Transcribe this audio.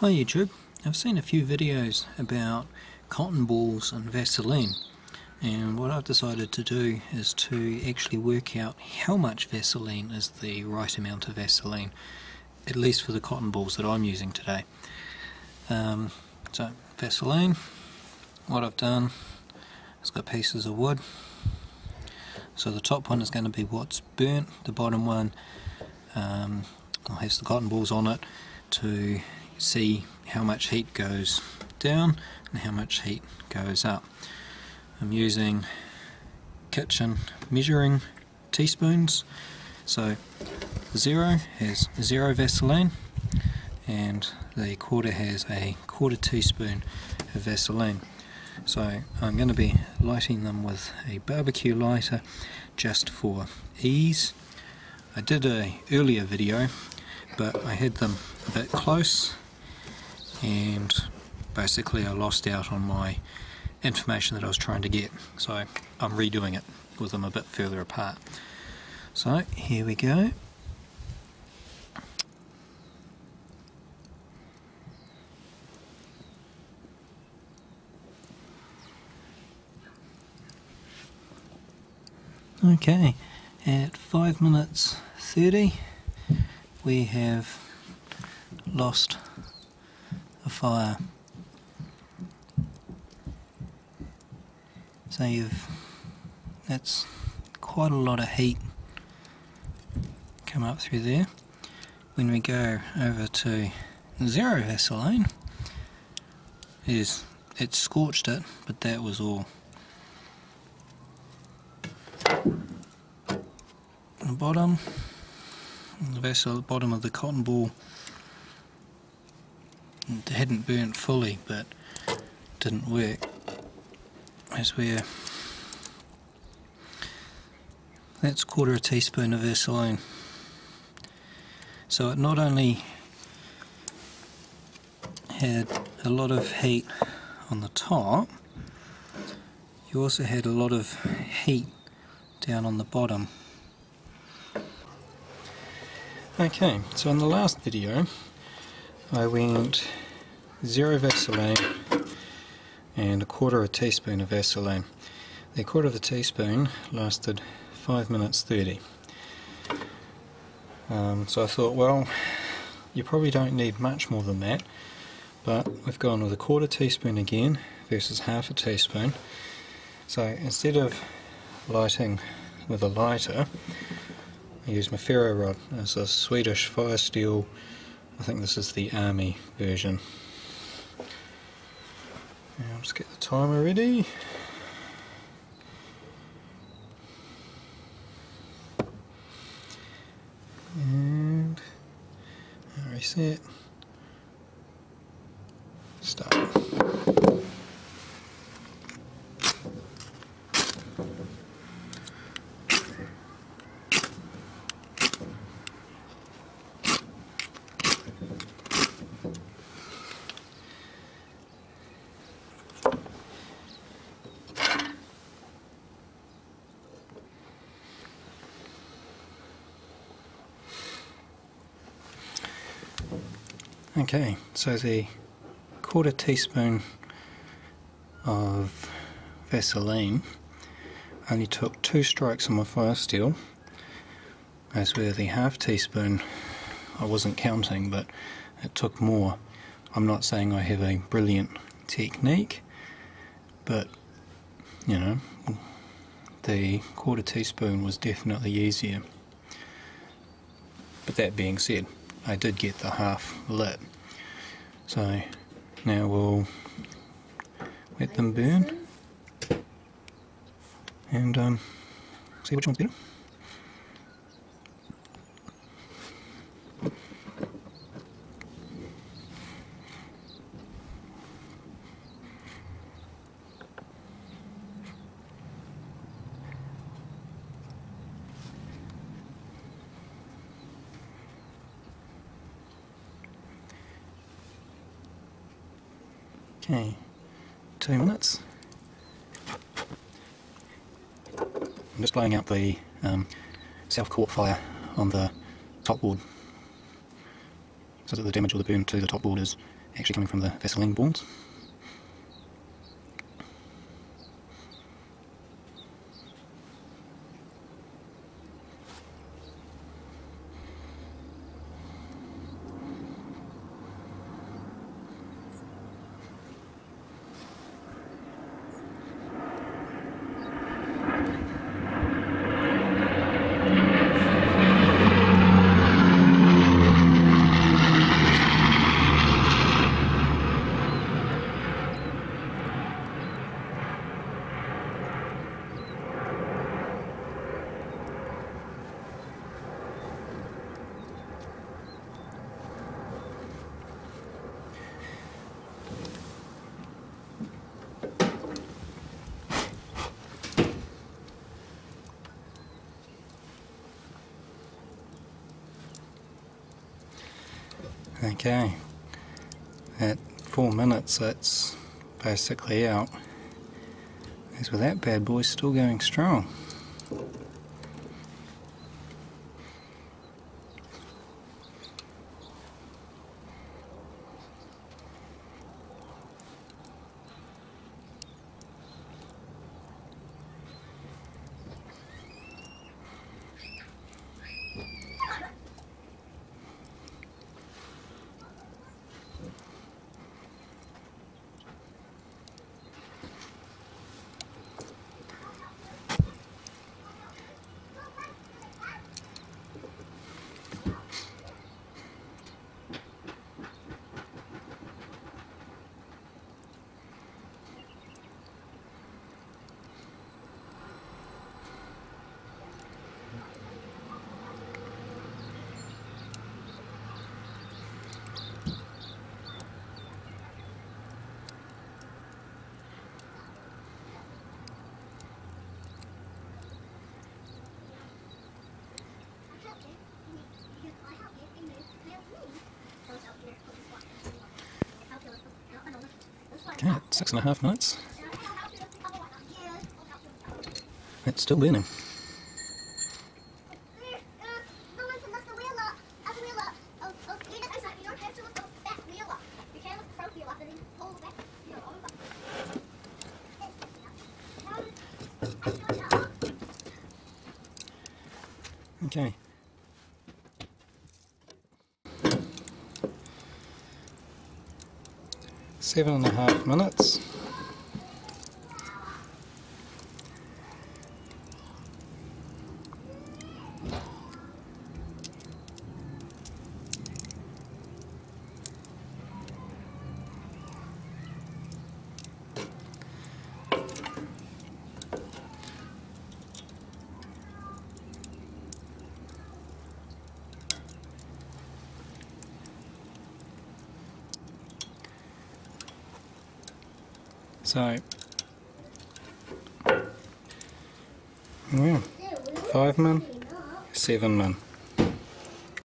Hi YouTube, I've seen a few videos about cotton balls and Vaseline, and what I've decided to do is to actually work out how much Vaseline is the right amount of Vaseline, at least for the cotton balls that I'm using today. So Vaseline, what I've done is got pieces of wood. So the top one is going to be what's burnt, the bottom one has the cotton balls on it to see how much heat goes down and how much heat goes up. I'm using kitchen measuring teaspoons, so the 0 has 0 Vaseline and the quarter has a quarter teaspoon of Vaseline. So I'm going to be lighting them with a barbecue lighter just for ease. I did a earlier video, but I had them a bit close and basically I lost out on my information that I was trying to get, so I'm redoing it with them a bit further apart. So here we go. Okay, at 5 minutes 30 we have lost a fire. So that's quite a lot of heat come up through there. When we go over to 0 Vaseline, it scorched it, but that was all. The bottom of the cotton ball, it hadn't burnt fully, but didn't work. As where that's quarter a teaspoon of Vaseline. So it not only had a lot of heat on the top, you also had a lot of heat down on the bottom. Okay, so in the last video I went 0 Vaseline and a quarter of a teaspoon of Vaseline. The quarter of a teaspoon lasted 5 minutes 30. So I thought, well, you probably don't need much more than that, but we've gone with a quarter teaspoon again versus half a teaspoon. So instead of lighting with a lighter, I use my ferro rod. It's a Swedish fire steel. I think this is the army version. Now I'll just get the timer ready. And reset. Start. Okay, so the quarter teaspoon of Vaseline only took 2 strikes on my fire steel, as where the half teaspoon I wasn't counting, but it took more. I'm not saying I have a brilliant technique, but you know, the quarter teaspoon was definitely easier. But that being said, I did get the half lit. So now we'll let them burn and see which one's better. Okay, 2 minutes. I'm just blowing out the self-caught fire on the top board so that the damage or the burn to the top board is actually coming from the Vaseline boards. Okay, at 4 minutes it's basically out. As with that bad boy still going strong. Okay, 6.5 minutes. It's still burning. Okay. 7.5 minutes. So, yeah, 5 min, 7 min.